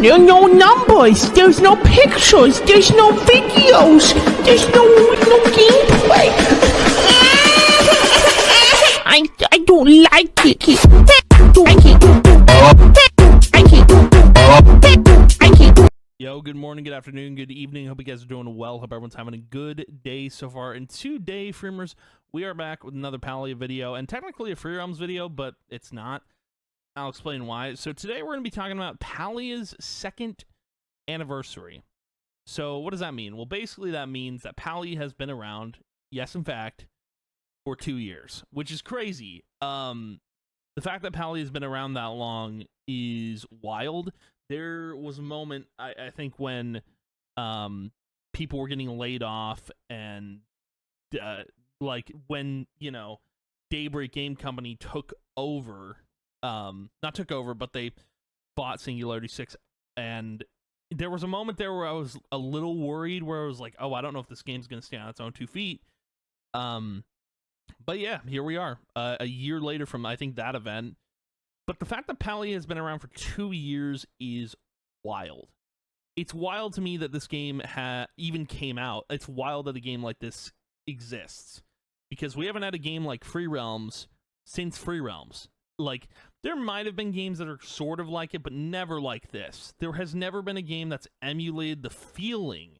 no numbers, there's no pictures, there's no videos, there's no gameplay. I don't like it. Yo, good morning, good afternoon, good evening. Hope you guys are doing well. Hope everyone's having a good day so far. And today, Freemers, we are back with another Palia video, and technically a Free Realms video, but it's not. I'll explain why. So today we're going to be talking about Palia's 2nd anniversary. So what does that mean? Well, basically that means that Palia has been around, yes, in fact, for 2 years, which is crazy. The fact that Palia has been around that long is wild. There was a moment, I think, when people were getting laid off, and like when, you know, Daybreak Game Company took over, not took over, but they bought Singularity 6, and there was a moment there where I was a little worried, where I was like, oh, I don't know if this game's going to stand on its own 2 feet. But yeah, here we are, a year later from, I think, that event. But the fact that Palia has been around for 2 years is wild. It's wild to me that this game even came out. It's wild that a game like this exists, because we haven't had a game like Free Realms since Free Realms. Like, there might have been games that are sort of like it, but never like this. There has never been a game that's emulated the feeling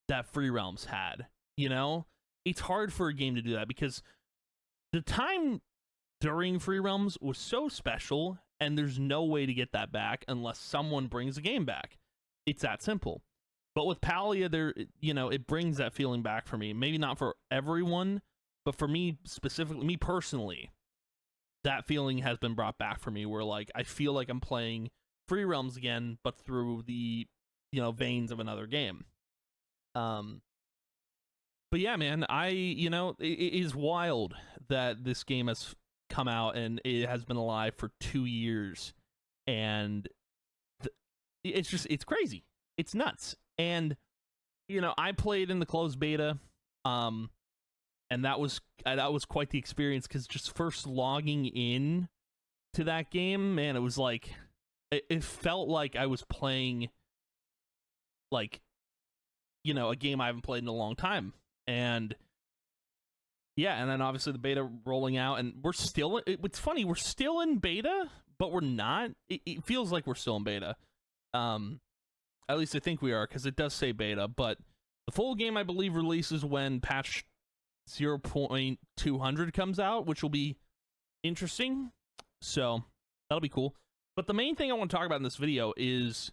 that Free Realms had, you know? It's hard for a game to do that, because the time during Free Realms was so special, and there's no way to get that back unless someone brings the game back. It's that simple. But with Palia, you know, it brings that feeling back for me. Maybe not for everyone, but for me specifically, me personally, that feeling has been brought back for me, where, like, I feel like I'm playing Free Realms again, but through the, you know, veins of another game. But yeah, man, you know, it is wild that this game has come out and it has been alive for 2 years, and it's crazy. It's nuts. And, you know, I played in the closed beta, and that was quite the experience, because just first logging in to that game, man, it was like, it felt like I was playing, like, you know, a game I haven't played in a long time. And yeah, and then obviously the beta rolling out, and we're still, it's funny, we're still in beta, but we're not. It feels like we're still in beta. At least I think we are, because it does say beta, but the full game, I believe, releases when patch 0.200 comes out, which will be interesting. So that'll be cool. But the main thing I want to talk about in this video is,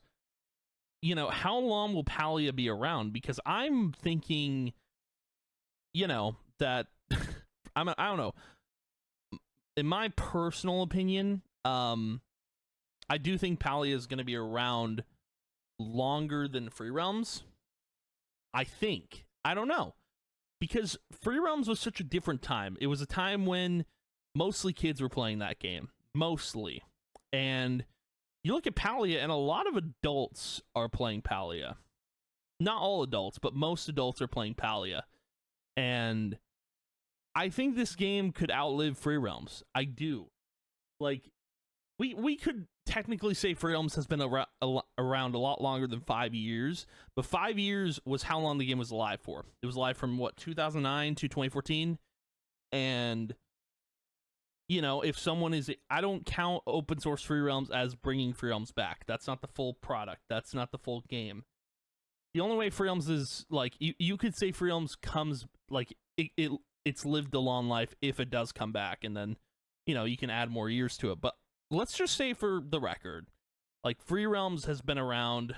you know, how long will Palia be around? Because I'm thinking, you know, that I don't know. In my personal opinion, I do think Palia is going to be around longer than Free Realms. I think. I don't know. Because Free Realms was such a different time. It was a time when mostly kids were playing that game. Mostly. And you look at Palia, and a lot of adults are playing Palia. Not all adults, but most adults are playing Palia. And I think this game could outlive Free Realms. I do. Like, we could technically say Free Realms has been around a lot longer than 5 years, but 5 years was how long the game was alive for. It was alive from, what, 2009 to 2014? And, you know, if someone is... I don't count open source Free Realms as bringing Free Realms back. That's not the full product. That's not the full game. The only way Free Realms is, like, you could say Free Realms comes, like, it's lived a long life if it does come back, and then, you know, you can add more years to it. But let's just say, for the record, like, Free Realms has been around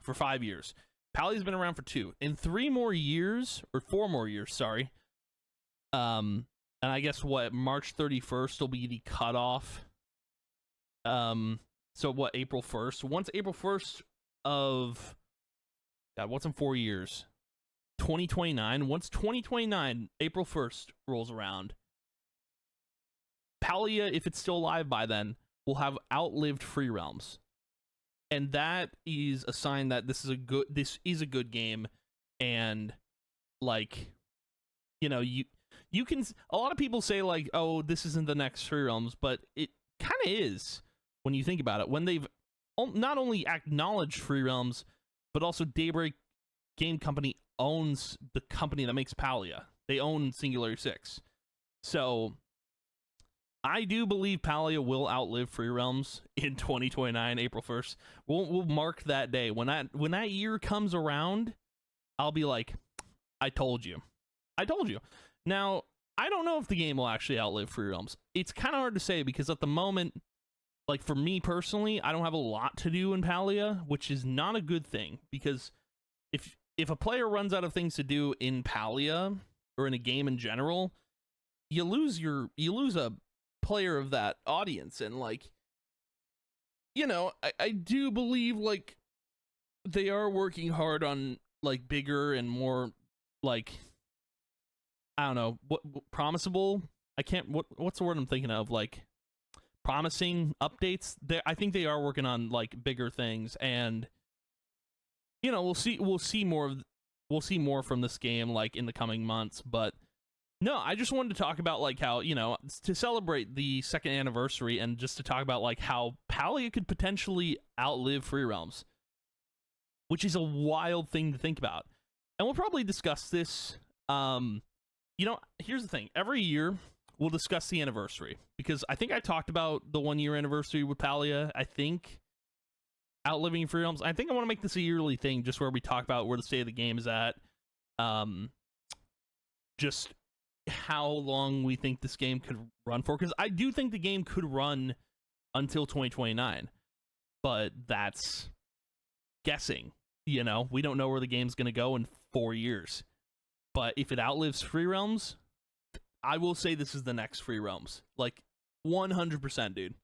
for 5 years. Palia's been around for 2. In 3 more years, or 4 more years, sorry, and I guess, what, March 31st will be the cutoff. So what, April 1st? Once April 1st of... God, what's in 4 years? 2029. Once 2029, April 1st rolls around, Palia, if it's still alive by then, will have outlived Free Realms. And that is a sign that this is a good game. And, like, you know, you can... A lot of people say, like, oh, this isn't the next Free Realms, but it kind of is when you think about it. When they've not only acknowledged Free Realms, but also Daybreak Game Company owns the company that makes Palia. They own Singularity 6. So I do believe Palia will outlive Free Realms in 2029, April 1st. We'll mark that day. When that year comes around, I'll be like, I told you. I told you. Now, I don't know if the game will actually outlive Free Realms. It's kind of hard to say because at the moment, like for me personally, I don't have a lot to do in Palia, which is not a good thing because if a player runs out of things to do in Palia or in a game in general, you lose a player of that audience. And like, you know, I do believe like they are working hard on like bigger and more like, I don't know, what promisable, what's the word I'm thinking of, like promising updates. I think they are working on like bigger things, and you know, we'll see more from this game like in the coming months. But no, I just wanted to talk about like how, you know, to celebrate the 2nd anniversary and just to talk about like how Palia could potentially outlive Free Realms, which is a wild thing to think about. And we'll probably discuss this. You know, here's the thing. Every year we'll discuss the anniversary because I think I talked about the 1-year anniversary with Palia. I think outliving Free Realms. I think I want to make this a yearly thing, just where we talk about where the state of the game is at. Just how long we think this game could run for, because I do think the game could run until 2029, but that's guessing. You know, we don't know where the game's going to go in 4 years. But if it outlives Free Realms, I will say this is the next Free Realms. Like, 100%, dude.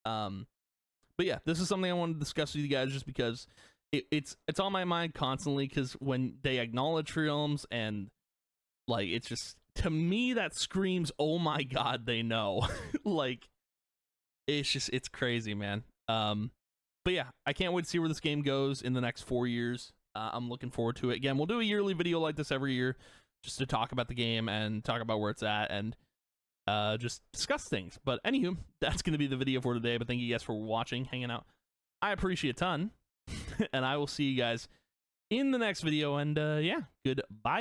But yeah, this is something I wanted to discuss with you guys just because it's on my mind constantly, because when they acknowledge Free Realms and, like, it's just, to me, that screams, oh my god, they know. Like, it's crazy, man. But yeah, I can't wait to see where this game goes in the next 4 years. I'm looking forward to it. Again, we'll do a yearly video like this every year just to talk about the game and talk about where it's at and just discuss things. But anywho, that's going to be the video for today. But thank you guys for watching, hanging out. I appreciate a ton. And I will see you guys in the next video. And yeah, goodbye.